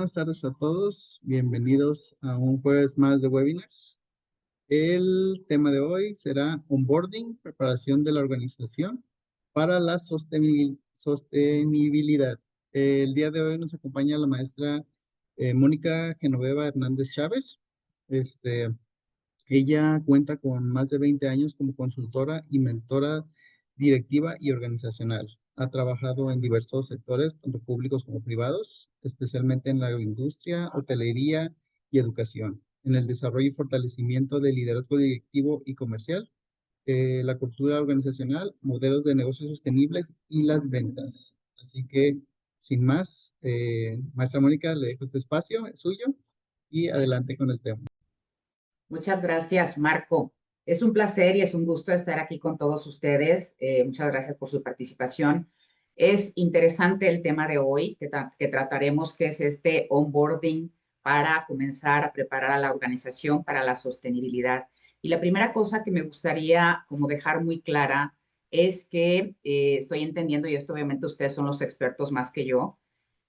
buenas tardes a todos. Bienvenidos a un jueves más de webinars. El tema de hoy será onboarding, preparación de la organización para la sostenibilidad. El día de hoy nos acompaña la maestra Mónica Genoveva Hernández Chávez. Ella cuenta con más de 20 años como consultora y mentora directiva y organizacional. Ha trabajado en diversos sectores, tanto públicos como privados, especialmente en la agroindustria, hotelería y educación, en el desarrollo y fortalecimiento del liderazgo directivo y comercial, la cultura organizacional, modelos de negocios sostenibles y las ventas. Así que, sin más, maestra Mónica, le dejo este espacio, es suyo, y adelante con el tema. Muchas gracias, Marco. Es un placer y es un gusto estar aquí con todos ustedes. Muchas gracias por su participación. Es interesante el tema de hoy que trataremos, que es este onboarding para comenzar a preparar a la organización para la sostenibilidad. Y la primera cosa que me gustaría como dejar muy clara es que estoy entendiendo, y esto obviamente ustedes son los expertos más que yo,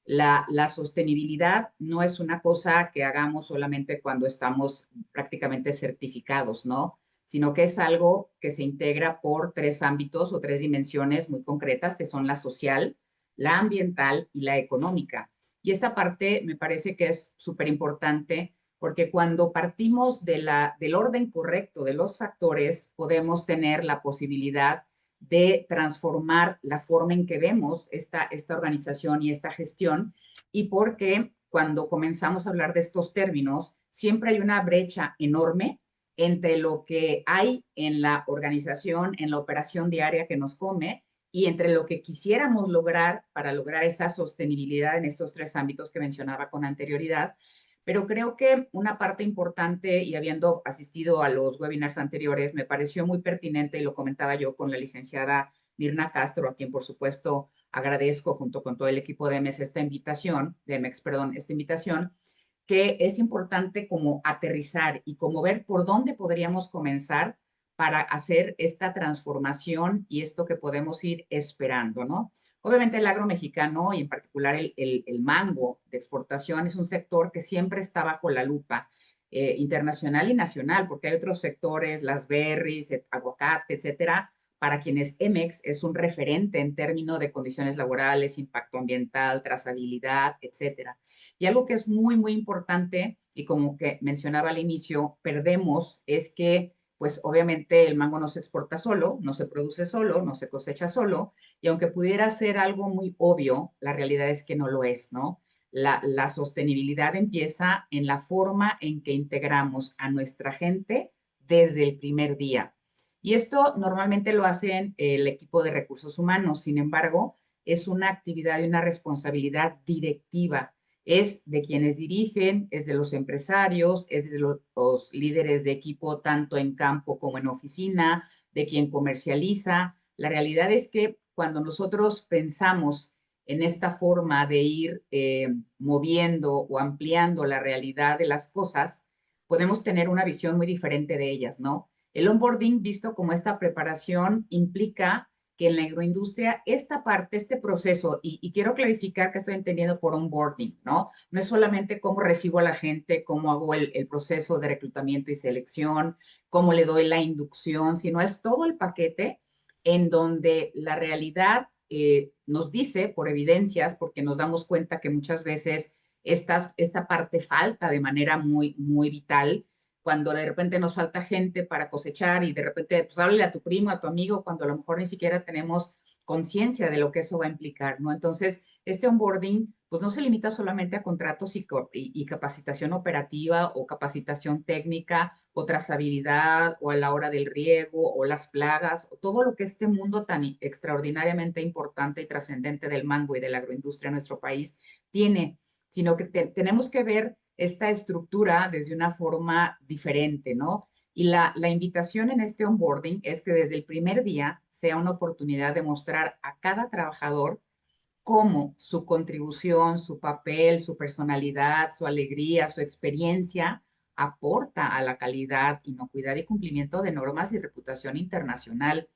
la sostenibilidad no es una cosa que hagamos solamente cuando estamos prácticamente certificados, ¿no? Sino que es algo que se integra por tres ámbitos o tres dimensiones muy concretas, que son la social, la ambiental y la económica. Y esta parte me parece que es súper importante porque cuando partimos del orden correcto de los factores, podemos tener la posibilidad de transformar la forma en que vemos esta organización y esta gestión, y porque cuando comenzamos a hablar de estos términos, siempre hay una brecha enorme entre lo que hay en la organización, en la operación diaria que nos come, y entre lo que quisiéramos lograr para lograr esa sostenibilidad en estos tres ámbitos que mencionaba con anterioridad. Pero creo que una parte importante, y habiendo asistido a los webinars anteriores, me pareció muy pertinente, y lo comentaba yo con la licenciada Mirna Castro, a quien por supuesto agradezco junto con todo el equipo de MEX esta invitación, esta invitación, que es importante como aterrizar y como ver por dónde podríamos comenzar para hacer esta transformación y esto que podemos ir esperando, ¿no? Obviamente el agro mexicano y en particular el mango de exportación es un sector que siempre está bajo la lupa internacional y nacional, porque hay otros sectores, las berries, aguacate, etcétera, para quienes EMEX es un referente en términos de condiciones laborales, impacto ambiental, trazabilidad, etcétera. Y algo que es muy, muy importante y como que mencionaba al inicio, perdemos es que pues obviamente el mango no se exporta solo, no se produce solo, no se cosecha solo, y aunque pudiera ser algo muy obvio, la realidad es que no lo es, ¿no? La sostenibilidad empieza en la forma en que integramos a nuestra gente desde el primer día. Y esto normalmente lo hacen el equipo de recursos humanos, sin embargo, es una actividad y una responsabilidad directiva. Es de quienes dirigen, es de los empresarios, es de los líderes de equipo, tanto en campo como en oficina, de quien comercializa. La realidad es que cuando nosotros pensamos en esta forma de ir moviendo o ampliando la realidad de las cosas, podemos tener una visión muy diferente de ellas, ¿no? El onboarding, visto como esta preparación, implica que en la agroindustria esta parte, este proceso, y quiero clarificar que estoy entendiendo por onboarding, ¿no? No es solamente cómo recibo a la gente, cómo hago el proceso de reclutamiento y selección, cómo le doy la inducción, sino es todo el paquete en donde la realidad nos dice, por evidencias, porque nos damos cuenta que muchas veces esta parte falta de manera muy, muy vital, cuando de repente nos falta gente para cosechar y de repente, pues háblale a tu primo, a tu amigo, cuando a lo mejor ni siquiera tenemos conciencia de lo que eso va a implicar, ¿no? Entonces, este onboarding, pues no se limita solamente a contratos y capacitación operativa o capacitación técnica o trazabilidad o a la hora del riego o las plagas o todo lo que este mundo tan extraordinariamente importante y trascendente del mango y de la agroindustria en nuestro país tiene, sino que tenemos que ver esta estructura desde una forma diferente, ¿no? Y la invitación en este onboarding es que desde el primer día sea una oportunidad de mostrar a cada trabajador cómo su contribución, su papel, su personalidad, su alegría, su experiencia aporta a la calidad, inocuidad y cumplimiento de normas y reputación internacional.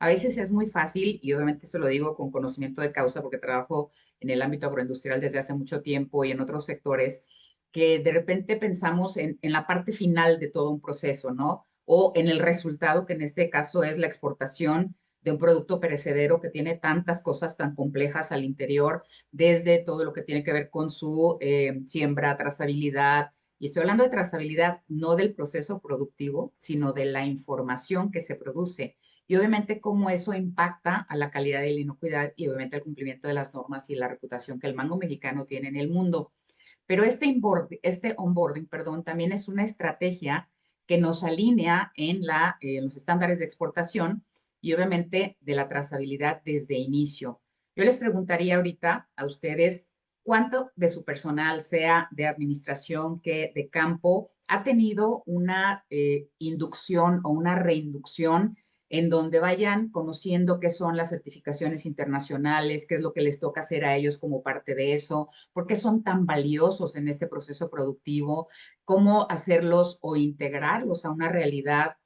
A veces es muy fácil, y obviamente eso lo digo con conocimiento de causa porque trabajo en el ámbito agroindustrial desde hace mucho tiempo y en otros sectores, que de repente pensamos en la parte final de todo un proceso, ¿no? O en el resultado, que en este caso es la exportación de un producto perecedero que tiene tantas cosas tan complejas al interior, desde todo lo que tiene que ver con su siembra, trazabilidad. Y estoy hablando de trazabilidad no del proceso productivo, sino de la información que se produce. Y obviamente cómo eso impacta a la calidad y la inocuidad y obviamente al cumplimiento de las normas y la reputación que el mango mexicano tiene en el mundo. Pero este onboarding, perdón, también es una estrategia que nos alinea en los estándares de exportación y obviamente de la trazabilidad desde inicio. Yo les preguntaría ahorita a ustedes cuánto de su personal, sea de administración que de campo, ha tenido una inducción o una reinducción en donde vayan conociendo qué son las certificaciones internacionales, qué es lo que les toca hacer a ellos como parte de eso, por qué son tan valiosos en este proceso productivo, cómo hacerlos o integrarlos a una realidad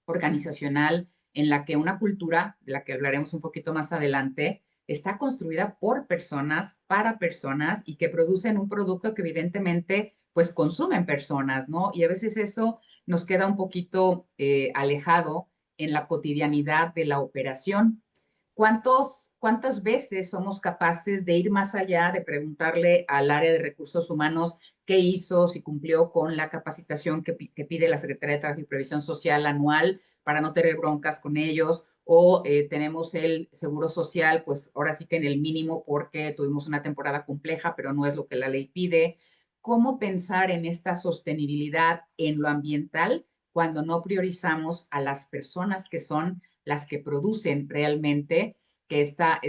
organizacional en la que una cultura, de la que hablaremos un poquito más adelante, está construida por personas, para personas y que producen un producto que evidentemente pues consumen personas, ¿no? Y a veces eso nos queda un poquito alejado en la cotidianidad de la operación. ¿Cuántas veces somos capaces de ir más allá, de preguntarle al área de recursos humanos qué hizo, si cumplió con la capacitación que pide la Secretaría de Trabajo y Previsión Social anual para no tener broncas con ellos? O tenemos el seguro social, pues ahora sí que en el mínimo porque tuvimos una temporada compleja, pero no es lo que la ley pide. ¿Cómo pensar en esta sostenibilidad en lo ambiental cuando no priorizamos a las personas que son las que producen realmente que esta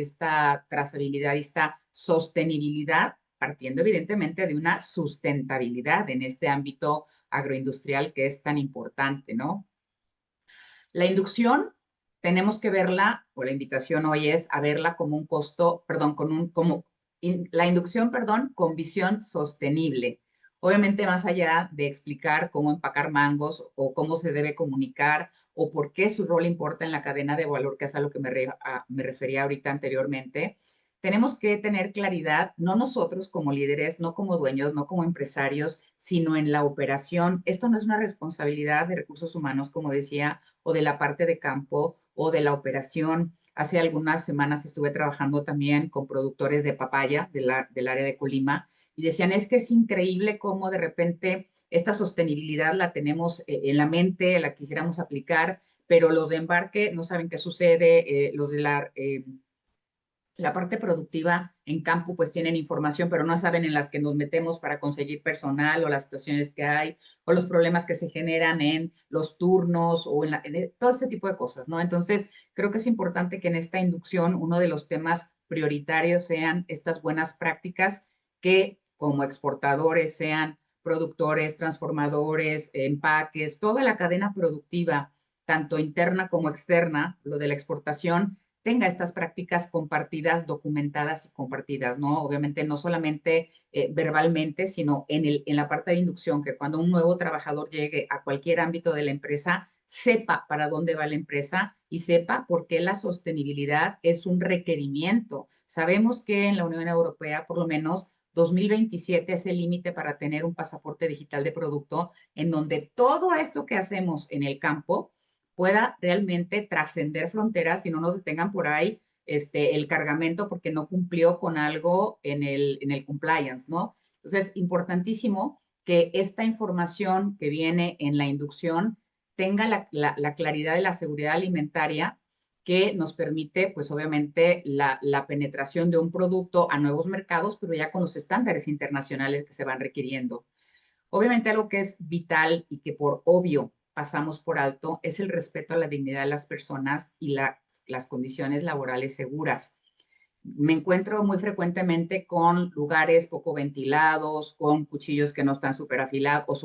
trazabilidad y esta sostenibilidad, partiendo evidentemente de una sustentabilidad en este ámbito agroindustrial que es tan importante, ¿no? La inducción tenemos que verla, o la invitación hoy es a verla como un costo, perdón, la inducción, perdón, con visión sostenible. Obviamente, más allá de explicar cómo empacar mangos o cómo se debe comunicar o por qué su rol importa en la cadena de valor, que es a lo que me refería ahorita anteriormente, tenemos que tener claridad, no nosotros como líderes, no como dueños, no como empresarios, sino en la operación. Esto no es una responsabilidad de recursos humanos, como decía, o de la parte de campo o de la operación. Hace algunas semanas estuve trabajando también con productores de papaya del área de Colima y decían, es que es increíble cómo de repente esta sostenibilidad la tenemos en la mente, la quisiéramos aplicar, pero los de embarque no saben qué sucede, los de la parte productiva en campo pues tienen información, pero no saben en las que nos metemos para conseguir personal o las situaciones que hay o los problemas que se generan en los turnos o todo ese tipo de cosas, ¿no? Entonces, creo que es importante que en esta inducción uno de los temas prioritarios sean estas buenas prácticas que como exportadores sean productores, transformadores, empaques, toda la cadena productiva, tanto interna como externa, lo de la exportación, tenga estas prácticas compartidas, documentadas y compartidas, ¿no? Obviamente no solamente verbalmente, sino en la parte de inducción, que cuando un nuevo trabajador llegue a cualquier ámbito de la empresa, sepa para dónde va la empresa y sepa por qué la sostenibilidad es un requerimiento. Sabemos que en la Unión Europea, por lo menos, 2027 es el límite para tener un pasaporte digital de producto en donde todo esto que hacemos en el campo pueda realmente trascender fronteras y no nos detengan por ahí el cargamento porque no cumplió con algo en el compliance, ¿no? Entonces, importantísimo que esta información que viene en la inducción tenga la claridad de la seguridad alimentaria que nos permite, pues obviamente, la penetración de un producto a nuevos mercados, pero ya con los estándares internacionales que se van requiriendo. Obviamente algo que es vital y que por obvio pasamos por alto es el respeto a la dignidad de las personas y las condiciones laborales seguras. Me encuentro muy frecuentemente con lugares poco ventilados, con cuchillos que no están súper afilados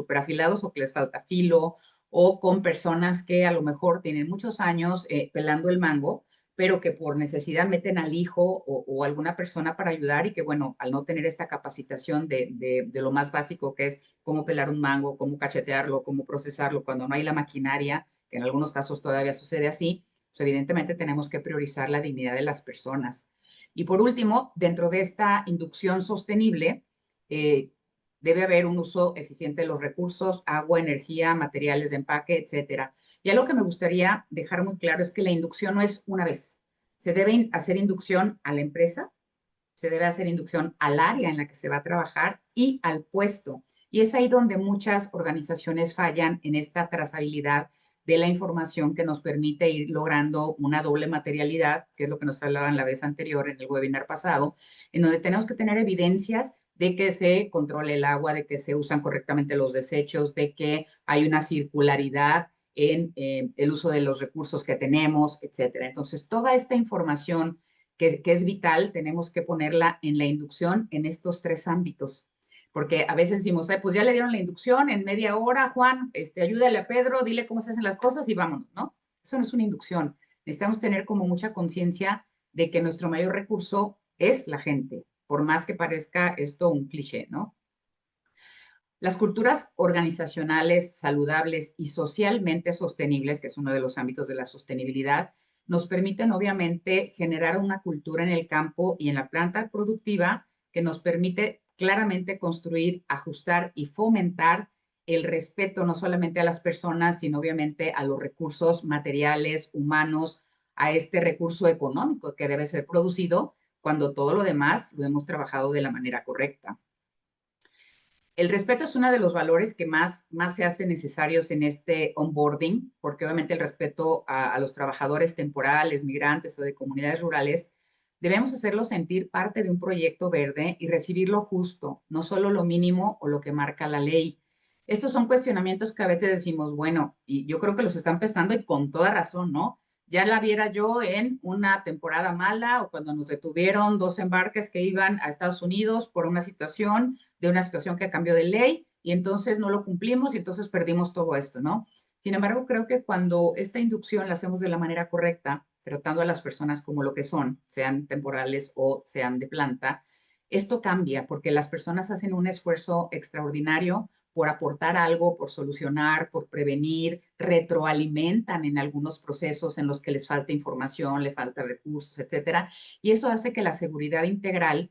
o que les falta filo, o con personas que a lo mejor tienen muchos años pelando el mango, pero que por necesidad meten al hijo o alguna persona para ayudar y que, bueno, al no tener esta capacitación de lo más básico que es cómo pelar un mango, cómo cachetearlo, cómo procesarlo, cuando no hay la maquinaria, que en algunos casos todavía sucede así, pues evidentemente tenemos que priorizar la dignidad de las personas. Y por último, dentro de esta inducción sostenible, debe haber un uso eficiente de los recursos, agua, energía, materiales de empaque, etcétera. Y algo que me gustaría dejar muy claro es que la inducción no es una vez. Se debe hacer inducción a la empresa, se debe hacer inducción al área en la que se va a trabajar y al puesto. Y es ahí donde muchas organizaciones fallan en esta trazabilidad de la información que nos permite ir logrando una doble materialidad, que es lo que nos hablaban la vez anterior en el webinar pasado, en donde tenemos que tener evidencias de que se controla el agua, de que se usan correctamente los desechos, de que hay una circularidad en el uso de los recursos que tenemos, etcétera. Entonces, toda esta información que es vital, tenemos que ponerla en la inducción en estos tres ámbitos. Porque a veces decimos, pues ya le dieron la inducción en media hora, Juan, ayúdale a Pedro, dile cómo se hacen las cosas y vámonos, ¿no? Eso no es una inducción. Necesitamos tener como mucha conciencia de que nuestro mayor recurso es la gente, por más que parezca esto un cliché, ¿no? Las culturas organizacionales saludables y socialmente sostenibles, que es uno de los ámbitos de la sostenibilidad, nos permiten obviamente generar una cultura en el campo y en la planta productiva que nos permite claramente construir, ajustar y fomentar el respeto no solamente a las personas, sino obviamente a los recursos materiales, humanos, a este recurso económico que debe ser producido cuando todo lo demás lo hemos trabajado de la manera correcta. El respeto es uno de los valores que más se hacen necesarios en este onboarding, porque obviamente el respeto a los trabajadores temporales, migrantes o de comunidades rurales, debemos hacerlo sentir parte de un proyecto verde y recibir lo justo, no solo lo mínimo o lo que marca la ley. Estos son cuestionamientos que a veces decimos, bueno, y yo creo que los están pensando y con toda razón, ¿no? Ya la viera yo en una temporada mala o cuando nos detuvieron 2 embarques que iban a Estados Unidos por una situación que cambió de ley y entonces no lo cumplimos y entonces perdimos todo esto, ¿no? Sin embargo, creo que cuando esta inducción la hacemos de la manera correcta, tratando a las personas como lo que son, sean temporales o sean de planta, esto cambia porque las personas hacen un esfuerzo extraordinario por aportar algo, por solucionar, por prevenir, retroalimentan en algunos procesos en los que les falta información, les falta recursos, etcétera. Y eso hace que la seguridad integral,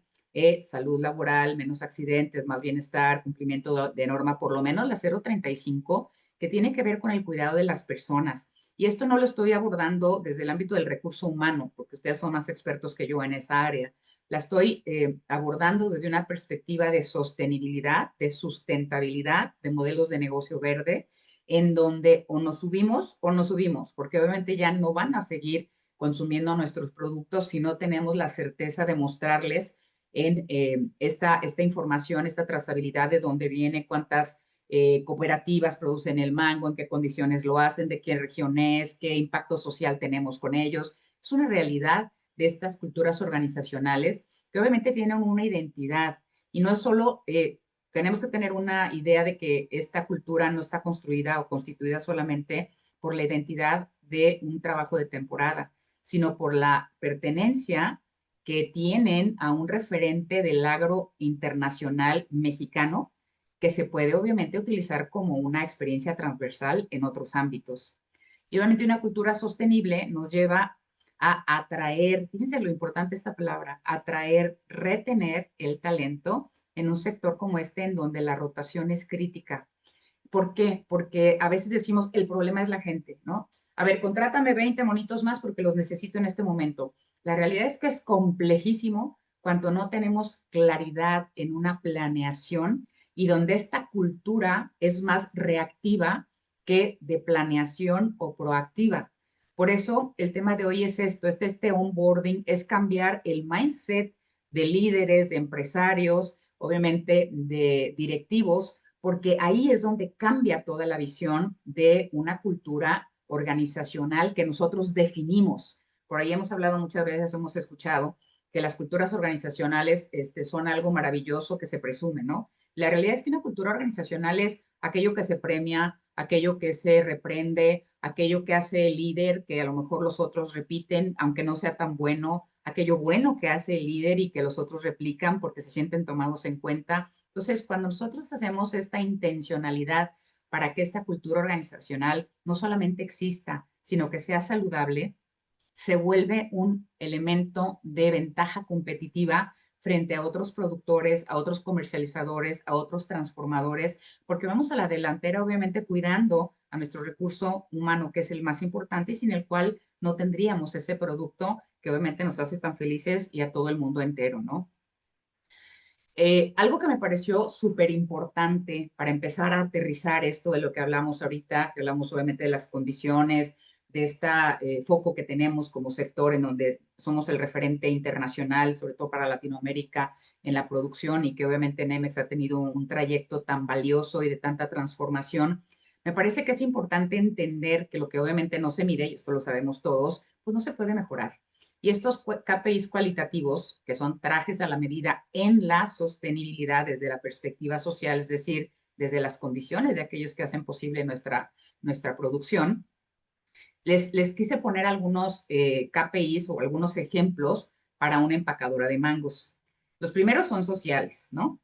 salud laboral, menos accidentes, más bienestar, cumplimiento de norma, por lo menos la 035, que tiene que ver con el cuidado de las personas. Y esto no lo estoy abordando desde el ámbito del recurso humano, porque ustedes son más expertos que yo en esa área. La estoy abordando desde una perspectiva de sostenibilidad, de sustentabilidad, de modelos de negocio verde, en donde o nos subimos, porque obviamente ya no van a seguir consumiendo nuestros productos si no tenemos la certeza de mostrarles en esta información, esta trazabilidad de dónde viene, cuántas cooperativas producen el mango, en qué condiciones lo hacen, de qué región es, qué impacto social tenemos con ellos. Es una realidad de estas culturas organizacionales que obviamente tienen una identidad y no es solo, tenemos que tener una idea de que esta cultura no está construida o constituida solamente por la identidad de un trabajo de temporada, sino por la pertenencia que tienen a un referente del agro internacional mexicano que se puede obviamente utilizar como una experiencia transversal en otros ámbitos. Y obviamente una cultura sostenible nos lleva a atraer, fíjense lo importante esta palabra, atraer, retener el talento en un sector como este en donde la rotación es crítica. ¿Por qué? Porque a veces decimos, el problema es la gente, ¿no? A ver, contrátame 20 monitos más porque los necesito en este momento. La realidad es que es complejísimo cuando no tenemos claridad en una planeación y donde esta cultura es más reactiva que de planeación o proactiva. Por eso el tema de hoy es esto, este onboarding, es cambiar el mindset de líderes, de empresarios, obviamente de directivos, porque ahí es donde cambia toda la visión de una cultura organizacional que nosotros definimos. Por ahí hemos hablado muchas veces, hemos escuchado que las culturas organizacionales son algo maravilloso que se presume, ¿no? La realidad es que una cultura organizacional es aquello que se premia, aquello que se reprende, aquello que hace el líder, que a lo mejor los otros repiten, aunque no sea tan bueno, aquello bueno que hace el líder y que los otros replican porque se sienten tomados en cuenta. Entonces, cuando nosotros hacemos esta intencionalidad para que esta cultura organizacional no solamente exista, sino que sea saludable, se vuelve un elemento de ventaja competitiva frente a otros productores, a otros comercializadores, a otros transformadores, porque vamos a la delantera, obviamente, cuidando a nuestro recurso humano, que es el más importante y sin el cual no tendríamos ese producto que obviamente nos hace tan felices y a todo el mundo entero, ¿no? Algo que me pareció súper importante para empezar a aterrizar esto de lo que hablamos ahorita, que hablamos obviamente de las condiciones, de este foco que tenemos como sector en donde somos el referente internacional, sobre todo para Latinoamérica, en la producción y que obviamente Nemex ha tenido un trayecto tan valioso y de tanta transformación. Me parece que es importante entender que lo que obviamente no se mide, y esto lo sabemos todos, pues no se puede mejorar. Y estos KPIs cualitativos, que son trajes a la medida en la sostenibilidad desde la perspectiva social, es decir, desde las condiciones de aquellos que hacen posible nuestra producción, les quise poner algunos KPIs o algunos ejemplos para una empacadora de mangos. Los primeros son sociales, ¿no?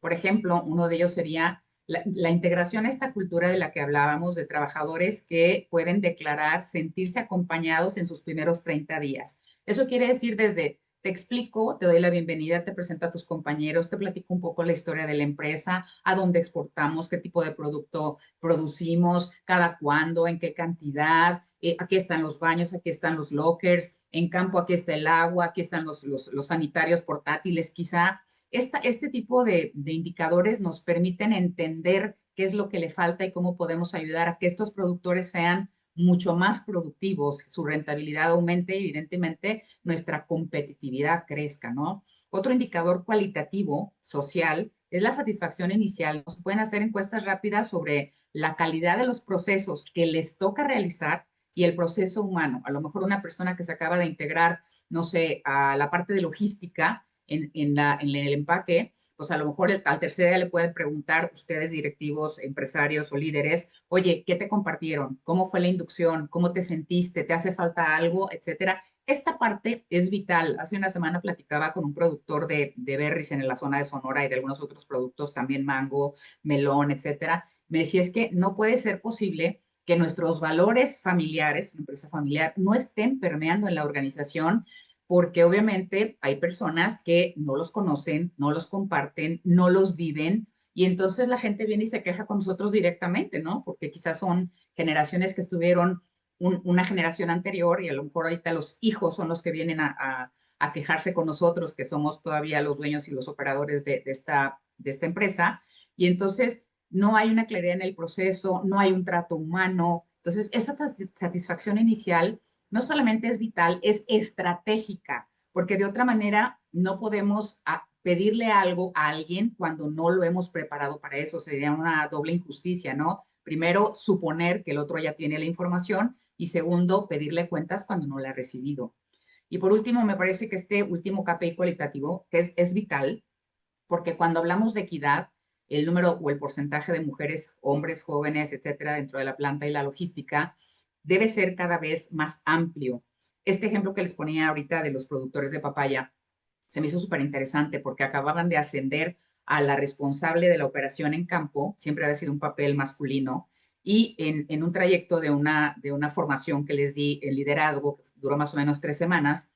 Por ejemplo, uno de ellos sería la integración a esta cultura de la que hablábamos de trabajadores que pueden declarar sentirse acompañados en sus primeros 30 días. Eso quiere decir desde te explico, te doy la bienvenida, te presento a tus compañeros, te platico un poco la historia de la empresa, a dónde exportamos, qué tipo de producto producimos, cada cuándo, en qué cantidad, aquí están los baños, aquí están los lockers, en campo aquí está el agua, aquí están los sanitarios portátiles, quizá este tipo de indicadores nos permiten entender qué es lo que le falta y cómo podemos ayudar a que estos productores sean mucho más productivos, su rentabilidad aumente y evidentemente nuestra competitividad crezca, ¿no? Otro indicador cualitativo, social, es la satisfacción inicial. Se pueden hacer encuestas rápidas sobre la calidad de los procesos que les toca realizar y el proceso humano. A lo mejor una persona que se acaba de integrar, no sé, a la parte de logística, en el empaque, pues a lo mejor al tercer día le pueden preguntar ustedes directivos, empresarios o líderes, oye, ¿qué te compartieron? ¿Cómo fue la inducción? ¿Cómo te sentiste? ¿Te hace falta algo? Etcétera. Esta parte es vital. Hace una semana platicaba con un productor de berries en la zona de Sonora y de algunos otros productos, también mango, melón, etcétera. Me decía, es que no puede ser posible que nuestros valores familiares, una empresa familiar, no estén permeando en la organización porque obviamente hay personas que no los conocen, no los comparten, no los viven, y entonces la gente viene y se queja con nosotros directamente, ¿no? Porque quizás son generaciones que estuvieron una generación anterior y a lo mejor ahorita los hijos son los que vienen a quejarse con nosotros, que somos todavía los dueños y los operadores de esta empresa, y entonces no hay una claridad en el proceso, no hay un trato humano. Entonces, esa satisfacción inicial no solamente es vital, es estratégica, porque de otra manera no podemos pedirle algo a alguien cuando no lo hemos preparado para eso. Sería una doble injusticia, ¿no? Primero, suponer que el otro ya tiene la información y segundo, pedirle cuentas cuando no la ha recibido. Y por último, me parece que este último KPI cualitativo que es vital, porque cuando hablamos de equidad, el número o el porcentaje de mujeres, hombres, jóvenes, etcétera, dentro de la planta y la logística, debe ser cada vez más amplio. Este ejemplo que les ponía ahorita de los productores de papaya se me hizo súper interesante porque acababan de ascender a la responsable de la operación en campo, siempre había sido un papel masculino, y en un trayecto de una formación que les di en liderazgo, que duró más o menos 3 semanas,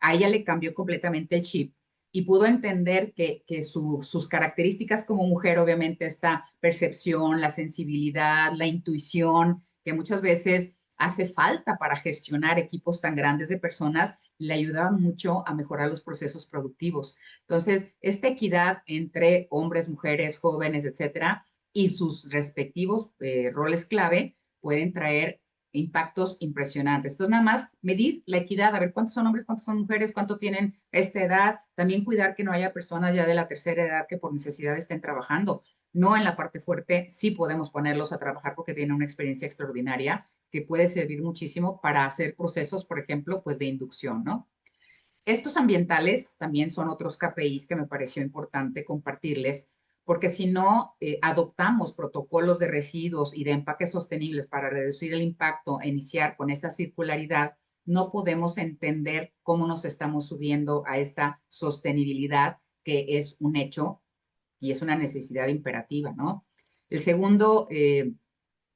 a ella le cambió completamente el chip y pudo entender que sus características como mujer, obviamente esta percepción, la sensibilidad, la intuición, que muchas veces hace falta para gestionar equipos tan grandes de personas, le ayudaba mucho a mejorar los procesos productivos. Entonces, esta equidad entre hombres, mujeres, jóvenes, etcétera, y sus respectivos roles clave pueden traer impactos impresionantes. Entonces, nada más medir la equidad, a ver cuántos son hombres, cuántos son mujeres, cuánto tienen esta edad, también cuidar que no haya personas ya de la tercera edad que por necesidad estén trabajando. No en la parte fuerte, sí podemos ponerlos a trabajar porque tienen una experiencia extraordinaria que puede servir muchísimo para hacer procesos, por ejemplo, pues de inducción, ¿no? Estos ambientales también son otros KPIs que me pareció importante compartirles, porque si no adoptamos protocolos de residuos y de empaques sostenibles para reducir el impacto e iniciar con esta circularidad, no podemos entender cómo nos estamos subiendo a esta sostenibilidad, que es un hecho y es una necesidad imperativa, ¿no? El segundo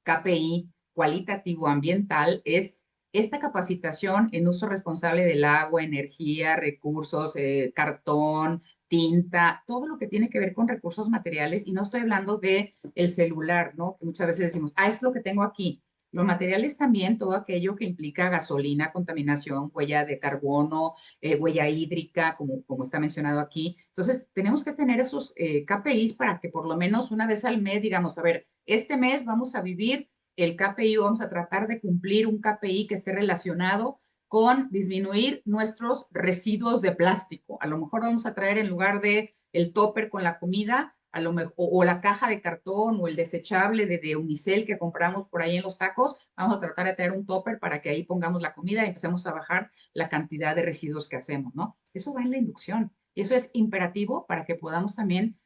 KPI cualitativo ambiental es esta capacitación en uso responsable del agua, energía, recursos, cartón, tinta, todo lo que tiene que ver con recursos materiales, y no estoy hablando de el celular, ¿no? Que muchas veces decimos, es lo que tengo aquí. Los materiales también, todo aquello que implica gasolina, contaminación, huella de carbono, huella hídrica, como está mencionado aquí. Entonces, tenemos que tener esos KPIs para que por lo menos una vez al mes digamos, a ver, este mes vamos a vivir el KPI, vamos a tratar de cumplir un KPI que esté relacionado con disminuir nuestros residuos de plástico. A lo mejor vamos a traer en lugar de el topper con la comida, a lo mejor, o la caja de cartón o el desechable de unicel que compramos por ahí en los tacos, vamos a tratar de traer un topper para que ahí pongamos la comida y empecemos a bajar la cantidad de residuos que hacemos, ¿no? Eso va en la inducción y eso es imperativo para que podamos también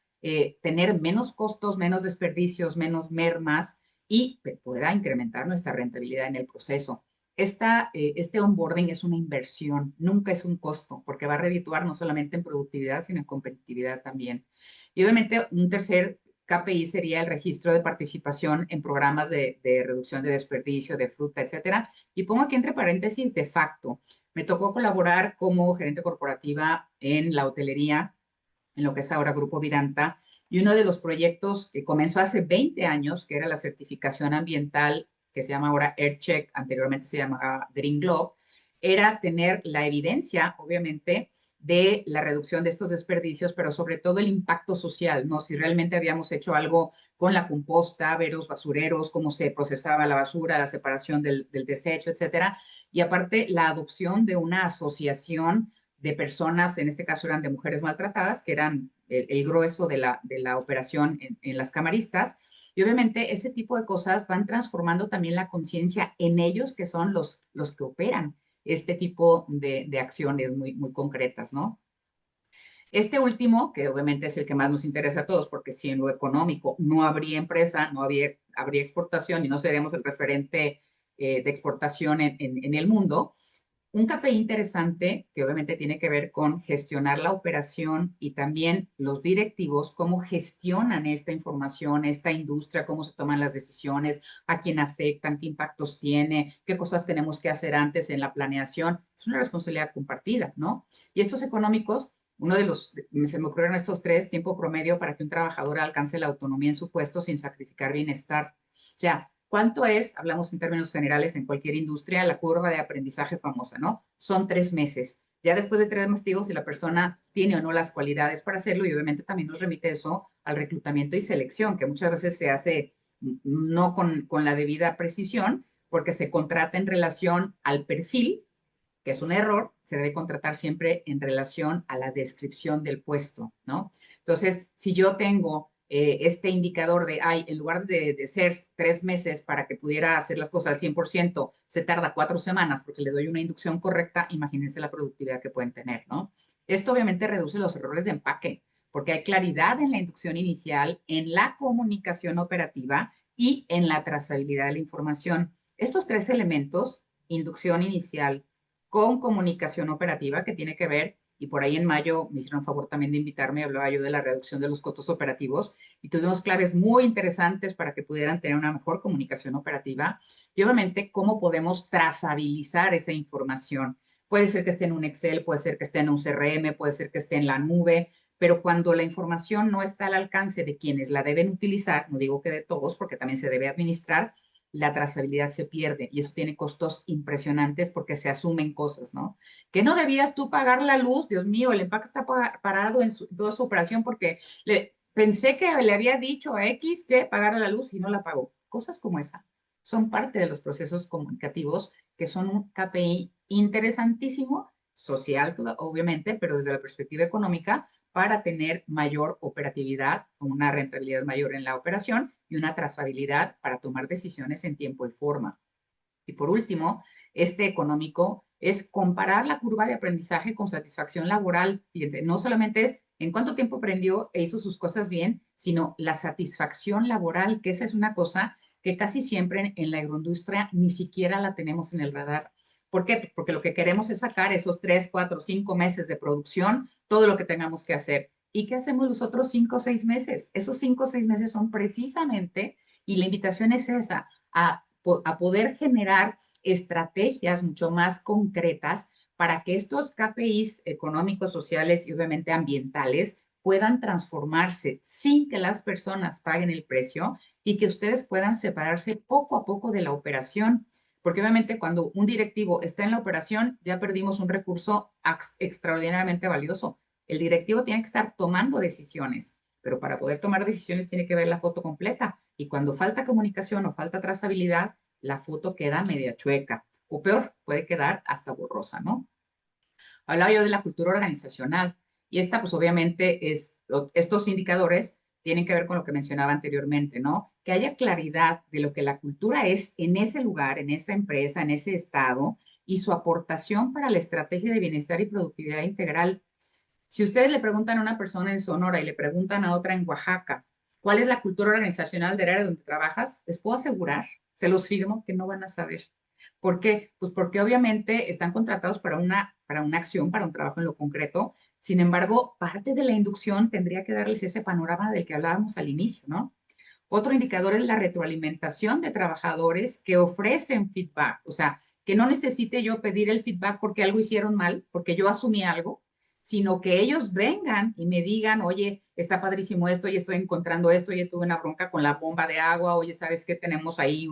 tener menos costos, menos desperdicios, menos mermas y pueda incrementar nuestra rentabilidad en el proceso. Este onboarding es una inversión, nunca es un costo, porque va a redituar no solamente en productividad, sino en competitividad también. Y obviamente un tercer KPI sería el registro de participación en programas de reducción de desperdicio, de fruta, etcétera. Y pongo aquí entre paréntesis de facto. Me tocó colaborar como gerente corporativa en la hotelería, en lo que es ahora Grupo Vidanta, y uno de los proyectos que comenzó hace 20 años, que era la certificación ambiental, que se llama ahora AirCheck, anteriormente se llamaba Green Globe, era tener la evidencia, obviamente, de la reducción de estos desperdicios, pero sobre todo el impacto social, ¿no? Si realmente habíamos hecho algo con la composta, ver los basureros, cómo se procesaba la basura, la separación del desecho, etcétera. Y aparte, la adopción de una asociación de personas, en este caso eran de mujeres maltratadas, que eran el grueso de la operación en las camaristas. Y obviamente ese tipo de cosas van transformando también la conciencia en ellos, que son los que operan este tipo de acciones muy concretas, ¿no? Este último, que obviamente es el que más nos interesa a todos, porque si en lo económico no habría empresa, no habría exportación y no seríamos el referente de exportación en el mundo, un KPI interesante que obviamente tiene que ver con gestionar la operación y también los directivos, cómo gestionan esta información, esta industria, cómo se toman las decisiones, a quién afectan, qué impactos tiene, qué cosas tenemos que hacer antes en la planeación. Es una responsabilidad compartida, ¿no? Y estos económicos, se me ocurrieron estos tres, tiempo promedio para que un trabajador alcance la autonomía en su puesto sin sacrificar bienestar. O sea, ¿cuánto es, hablamos en términos generales, en cualquier industria, la curva de aprendizaje famosa, ¿no? Son 3 meses. Ya después de 3 meses, digo, si la persona tiene o no las cualidades para hacerlo, y obviamente también nos remite eso al reclutamiento y selección, que muchas veces se hace no con la debida precisión, porque se contrata en relación al perfil, que es un error, se debe contratar siempre en relación a la descripción del puesto, ¿no? Entonces, si yo tengo este indicador de, en lugar de ser 3 meses para que pudiera hacer las cosas al 100%, se tarda 4 semanas porque le doy una inducción correcta, imagínense la productividad que pueden tener, ¿no? Esto obviamente reduce los errores de empaque, porque hay claridad en la inducción inicial, en la comunicación operativa y en la trazabilidad de la información. Estos tres elementos, inducción inicial, con comunicación operativa, que tiene que ver, y por ahí en mayo me hicieron favor también de invitarme, hablaba yo de la reducción de los costos operativos, y tuvimos claves muy interesantes para que pudieran tener una mejor comunicación operativa, y obviamente cómo podemos trazabilizar esa información. Puede ser que esté en un Excel, puede ser que esté en un CRM, puede ser que esté en la nube, pero cuando la información no está al alcance de quienes la deben utilizar, no digo que de todos, porque también se debe administrar, la trazabilidad se pierde y eso tiene costos impresionantes porque se asumen cosas, ¿no? Que no debías tú pagar la luz, Dios mío, el empaque está parado en toda su operación porque pensé que le había dicho a X que pagara la luz y no la pagó. Cosas como esa son parte de los procesos comunicativos que son un KPI interesantísimo, social, obviamente, pero desde la perspectiva económica, para tener mayor operatividad, una rentabilidad mayor en la operación y una trazabilidad para tomar decisiones en tiempo y forma. Y por último, este económico es comparar la curva de aprendizaje con satisfacción laboral. Fíjense, no solamente es en cuánto tiempo aprendió e hizo sus cosas bien, sino la satisfacción laboral, que esa es una cosa que casi siempre en la agroindustria ni siquiera la tenemos en el radar. ¿Por qué? Porque lo que queremos es sacar esos 3, 4, 5 meses de producción, todo lo que tengamos que hacer. ¿Y qué hacemos los otros 5 o 6 meses? Esos 5 o 6 meses son precisamente, y la invitación es esa, a poder generar estrategias mucho más concretas para que estos KPIs económicos, sociales y obviamente ambientales puedan transformarse sin que las personas paguen el precio y que ustedes puedan separarse poco a poco de la operación. Porque obviamente cuando un directivo está en la operación, ya perdimos un recurso extraordinariamente valioso. El directivo tiene que estar tomando decisiones, pero para poder tomar decisiones tiene que ver la foto completa. Y cuando falta comunicación o falta trazabilidad, la foto queda media chueca. O peor, puede quedar hasta borrosa, ¿no? Hablaba yo de la cultura organizacional y esta pues obviamente estos indicadores tienen que ver con lo que mencionaba anteriormente, ¿no? Que haya claridad de lo que la cultura es en ese lugar, en esa empresa, en ese estado y su aportación para la estrategia de bienestar y productividad integral. Si ustedes le preguntan a una persona en Sonora y le preguntan a otra en Oaxaca, ¿cuál es la cultura organizacional del área donde trabajas? Les puedo asegurar, se los firmo, que no van a saber. ¿Por qué? Pues porque obviamente están contratados para una acción, para un trabajo en lo concreto. Sin embargo, parte de la inducción tendría que darles ese panorama del que hablábamos al inicio, ¿no? Otro indicador es la retroalimentación de trabajadores que ofrecen feedback, o sea, que no necesite yo pedir el feedback porque algo hicieron mal, porque yo asumí algo, sino que ellos vengan y me digan, oye, está padrísimo esto, y estoy encontrando esto, oye, tuve una bronca con la bomba de agua, oye, ¿sabes qué? Tenemos ahí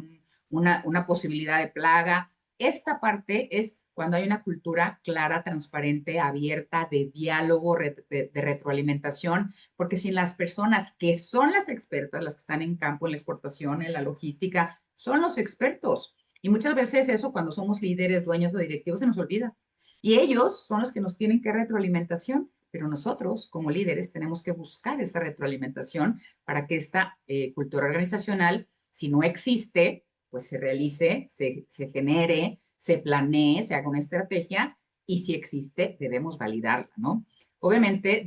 una posibilidad de plaga. Esta parte es cuando hay una cultura clara, transparente, abierta, de diálogo, de retroalimentación, porque sin las personas que son las expertas, las que están en campo, en la exportación, en la logística, son los expertos. Y muchas veces eso cuando somos líderes, dueños o directivos se nos olvida. Y ellos son los que nos tienen que retroalimentación, pero nosotros como líderes tenemos que buscar esa retroalimentación para que esta cultura organizacional, si no existe, pues se realice, se genere, se planee, se haga una estrategia y si existe, debemos validarla, ¿no? Obviamente,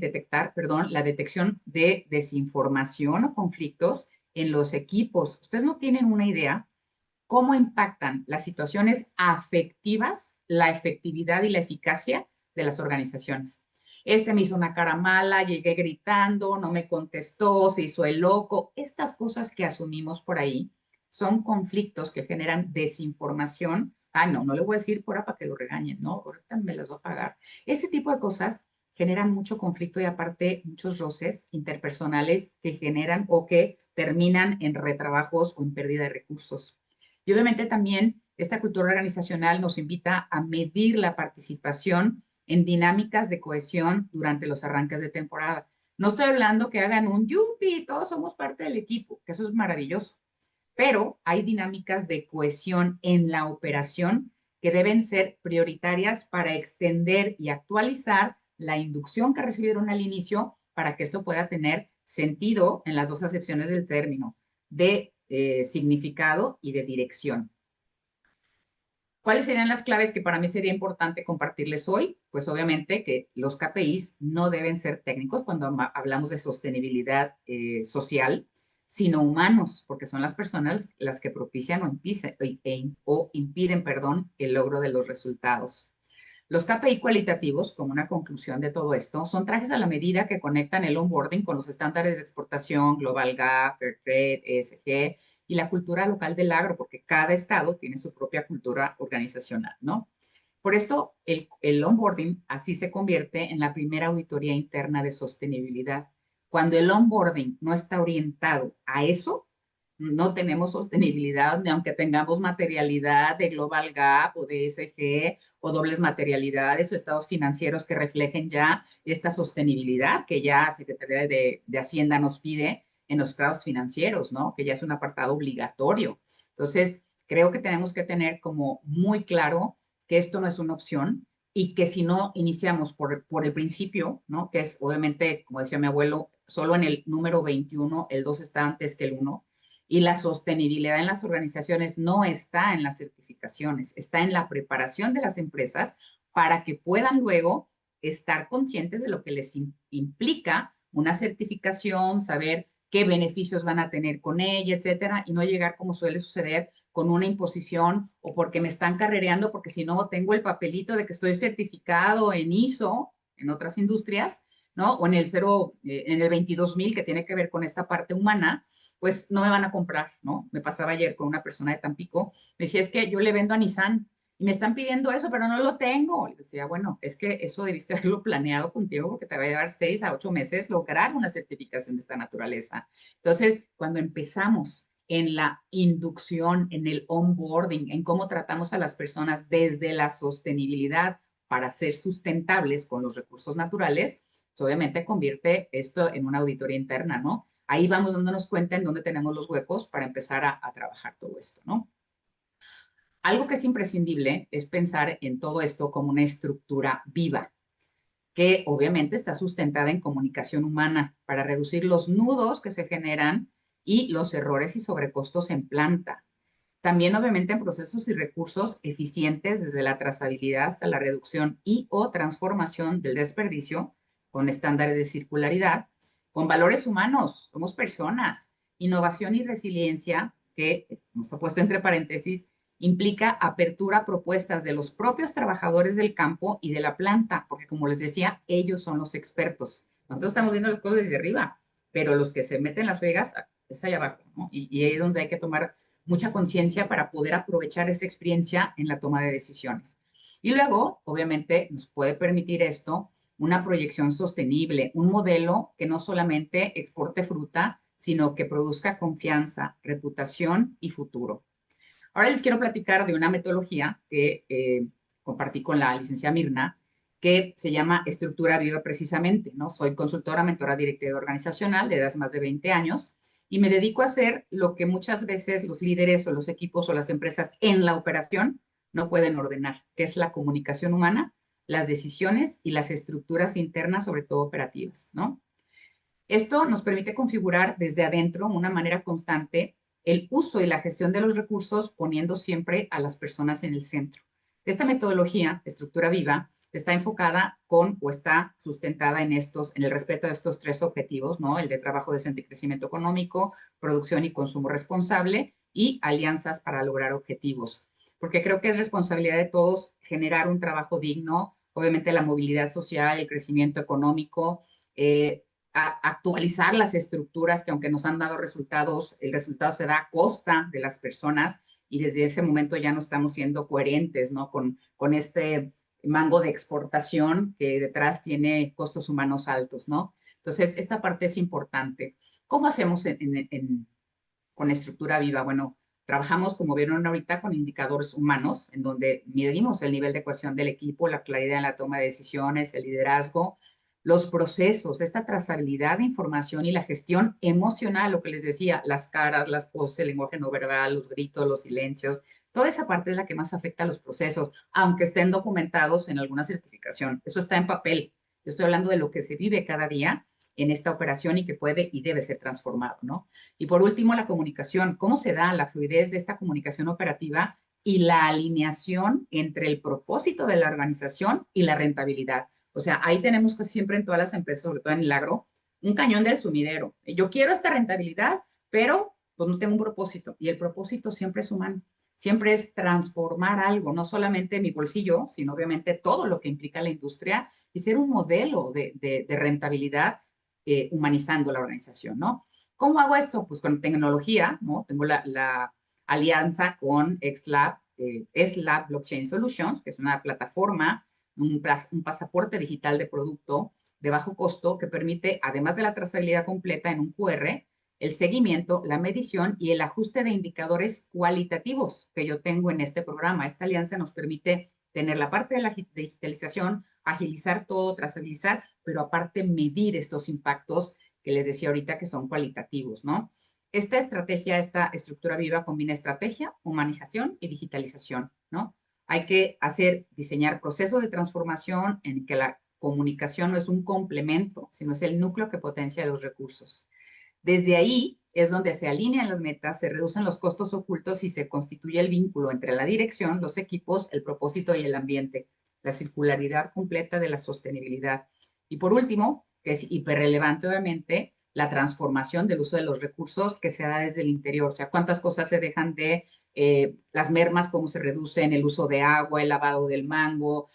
la detección de desinformación o conflictos en los equipos. Ustedes no tienen una idea cómo impactan las situaciones afectivas, la efectividad y la eficacia de las organizaciones. Este me hizo una cara mala, llegué gritando, no me contestó, se hizo el loco. Estas cosas que asumimos por ahí son conflictos que generan desinformación. Ay, no, no le voy a decir por para que lo regañen, no, ahorita me las va a pagar. Ese tipo de cosas generan mucho conflicto y aparte muchos roces interpersonales que generan o que terminan en retrabajos o en pérdida de recursos. Y obviamente también esta cultura organizacional nos invita a medir la participación en dinámicas de cohesión durante los arranques de temporada. No estoy hablando que hagan un yupi, todos somos parte del equipo, que eso es maravilloso, pero hay dinámicas de cohesión en la operación que deben ser prioritarias para extender y actualizar la inducción que recibieron al inicio para que esto pueda tener sentido en las dos acepciones del término, de significado y de dirección. ¿Cuáles serían las claves que para mí sería importante compartirles hoy? Pues obviamente que los KPIs no deben ser técnicos cuando hablamos de sostenibilidad social, sino humanos, porque son las personas las que propician o impiden, perdón, el logro de los resultados. Los KPI cualitativos, como una conclusión de todo esto, son trajes a la medida que conectan el onboarding con los estándares de exportación, Global Gap, Fairtrade, ESG y la cultura local del agro, porque cada estado tiene su propia cultura organizacional, ¿no? Por esto, el onboarding así se convierte en la primera auditoría interna de sostenibilidad. Cuando el onboarding no está orientado a eso, no tenemos sostenibilidad, ni aunque tengamos materialidad de Global Gap o de ESG o dobles materialidades o estados financieros que reflejen ya esta sostenibilidad que ya Secretaría de Hacienda nos pide en los estados financieros, ¿no? Que ya es un apartado obligatorio. Entonces, creo que tenemos que tener como muy claro que esto no es una opción y que si no iniciamos por el principio, ¿no? Que es obviamente, como decía mi abuelo, solo en el número 21, el 2 está antes que el 1, y la sostenibilidad en las organizaciones no está en las certificaciones, está en la preparación de las empresas para que puedan luego estar conscientes de lo que les implica una certificación, saber qué beneficios van a tener con ella, etcétera, y no llegar como suele suceder con una imposición o porque me están carrereando, porque si no tengo el papelito de que estoy certificado en ISO, en otras industrias, ¿no? O en el 22.000 que tiene que ver con esta parte humana, pues no me van a comprar, ¿no? Me pasaba ayer con una persona de Tampico, me decía, es que yo le vendo a Nissan y me están pidiendo eso, pero no lo tengo. Le decía, bueno, es que eso debiste haberlo planeado contigo porque te va a llevar 6 a 8 meses lograr una certificación de esta naturaleza. Entonces, cuando empezamos en la inducción, en el onboarding, en cómo tratamos a las personas desde la sostenibilidad para ser sustentables con los recursos naturales, pues obviamente convierte esto en una auditoría interna, ¿no? Ahí vamos dándonos cuenta en dónde tenemos los huecos para empezar a trabajar todo esto, ¿no? Algo que es imprescindible es pensar en todo esto como una estructura viva, que obviamente está sustentada en comunicación humana para reducir los nudos que se generan y los errores y sobrecostos en planta. También, obviamente, en procesos y recursos eficientes desde la trazabilidad hasta la reducción y o transformación del desperdicio con estándares de circularidad, con valores humanos, somos personas, innovación y resiliencia, que nos ha puesto entre paréntesis, implica apertura a propuestas de los propios trabajadores del campo y de la planta, porque como les decía, ellos son los expertos. Nosotros estamos viendo las cosas desde arriba, pero los que se meten las fregas es allá abajo, ¿no? Y ahí es donde hay que tomar mucha conciencia para poder aprovechar esa experiencia en la toma de decisiones. Y luego, obviamente, nos puede permitir esto una proyección sostenible, un modelo que no solamente exporte fruta, sino que produzca confianza, reputación y futuro. Ahora les quiero platicar de una metodología que compartí con la licenciada Mirna, que se llama Estructura Viva precisamente, ¿no? Soy consultora, mentora directiva organizacional de edad más de 20 años y me dedico a hacer lo que muchas veces los líderes o los equipos o las empresas en la operación no pueden ordenar, que es la comunicación humana, las decisiones y las estructuras internas, sobre todo operativas, ¿no? Esto nos permite configurar desde adentro una manera constante el uso y la gestión de los recursos poniendo siempre a las personas en el centro. Esta metodología, estructura viva, está enfocada con o está sustentada en el respeto de estos 3 objetivos, ¿no? El de trabajo decente y crecimiento económico, producción y consumo responsable y alianzas para lograr objetivos. Porque creo que es responsabilidad de todos generar un trabajo digno, obviamente la movilidad social, el crecimiento económico, actualizar las estructuras que aunque nos han dado resultados, el resultado se da a costa de las personas y desde ese momento ya no estamos siendo coherentes, ¿no? Con este mango de exportación que detrás tiene costos humanos altos, ¿no? Entonces, esta parte es importante. ¿Cómo hacemos con estructura viva? Bueno, trabajamos, como vieron ahorita, con indicadores humanos, en donde medimos el nivel de cohesión del equipo, la claridad en la toma de decisiones, el liderazgo, los procesos, esta trazabilidad de información y la gestión emocional, lo que les decía, las caras, las poses, el lenguaje no verbal, los gritos, los silencios, toda esa parte es la que más afecta a los procesos, aunque estén documentados en alguna certificación. Eso está en papel. Yo estoy hablando de lo que se vive cada día en esta operación y que puede y debe ser transformado, ¿no? Y por último, la comunicación. ¿Cómo se da la fluidez de esta comunicación operativa y la alineación entre el propósito de la organización y la rentabilidad? O sea, ahí tenemos que siempre en todas las empresas, sobre todo en el agro, un cañón del sumidero. Yo quiero esta rentabilidad, pero pues no tengo un propósito. Y el propósito siempre es humano. Siempre es transformar algo, no solamente mi bolsillo, sino obviamente todo lo que implica la industria y ser un modelo de rentabilidad humanizando la organización, ¿no? ¿Cómo hago esto? Pues con tecnología, ¿no? Tengo la alianza con XLab, SLab Blockchain Solutions, que es una plataforma, un pasaporte digital de producto de bajo costo que permite, además de la trazabilidad completa en un QR, el seguimiento, la medición y el ajuste de indicadores cualitativos que yo tengo en este programa. Esta alianza nos permite tener la parte de la digitalización, agilizar todo, trazabilizar, pero aparte medir estos impactos que les decía ahorita que son cualitativos, ¿no? Esta estrategia, esta estructura viva combina estrategia, humanización y digitalización, ¿no? Hay que diseñar procesos de transformación en que la comunicación no es un complemento, sino es el núcleo que potencia los recursos. Desde ahí es donde se alinean las metas, se reducen los costos ocultos y se constituye el vínculo entre la dirección, los equipos, el propósito y el ambiente, la circularidad completa de la sostenibilidad. Y por último, que es hiperrelevante obviamente, la transformación del uso de los recursos que se da desde el interior. O sea, cuántas cosas se dejan de las mermas, cómo se reduce en el uso de agua, el lavado del mango,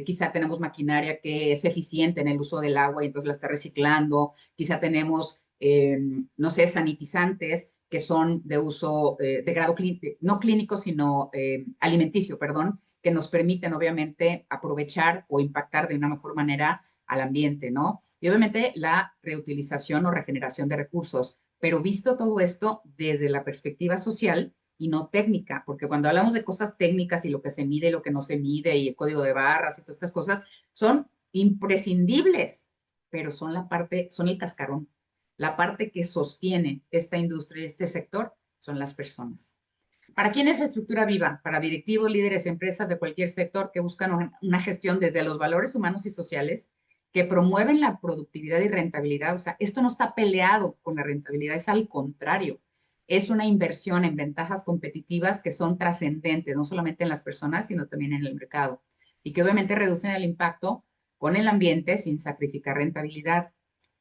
quizá tenemos maquinaria que es eficiente en el uso del agua y entonces la está reciclando, quizá tenemos no sé, sanitizantes que son de uso de grado no clínico, sino alimenticio, perdón, que nos permiten obviamente aprovechar o impactar de una mejor manera al ambiente, ¿no? Y obviamente la reutilización o regeneración de recursos, pero visto todo esto desde la perspectiva social y no técnica, porque cuando hablamos de cosas técnicas y lo que se mide y lo que no se mide y el código de barras y todas estas cosas son imprescindibles, pero son la parte, son el cascarón. La parte que sostiene esta industria y este sector son las personas. ¿Para quién es estructura viva? Para directivos, líderes, empresas de cualquier sector que buscan una gestión desde los valores humanos y sociales, que promueven la productividad y rentabilidad. O sea, esto no está peleado con la rentabilidad, es al contrario. Es una inversión en ventajas competitivas que son trascendentes, no solamente en las personas, sino también en el mercado. Y que obviamente reducen el impacto con el ambiente sin sacrificar rentabilidad.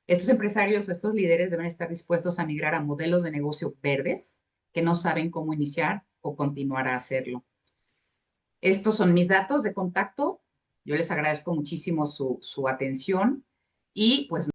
Estos empresarios o estos líderes deben estar dispuestos a migrar a modelos de negocio verdes que no saben cómo iniciar o continuar a hacerlo. Estos son mis datos de contacto. Yo les agradezco muchísimo su atención y pues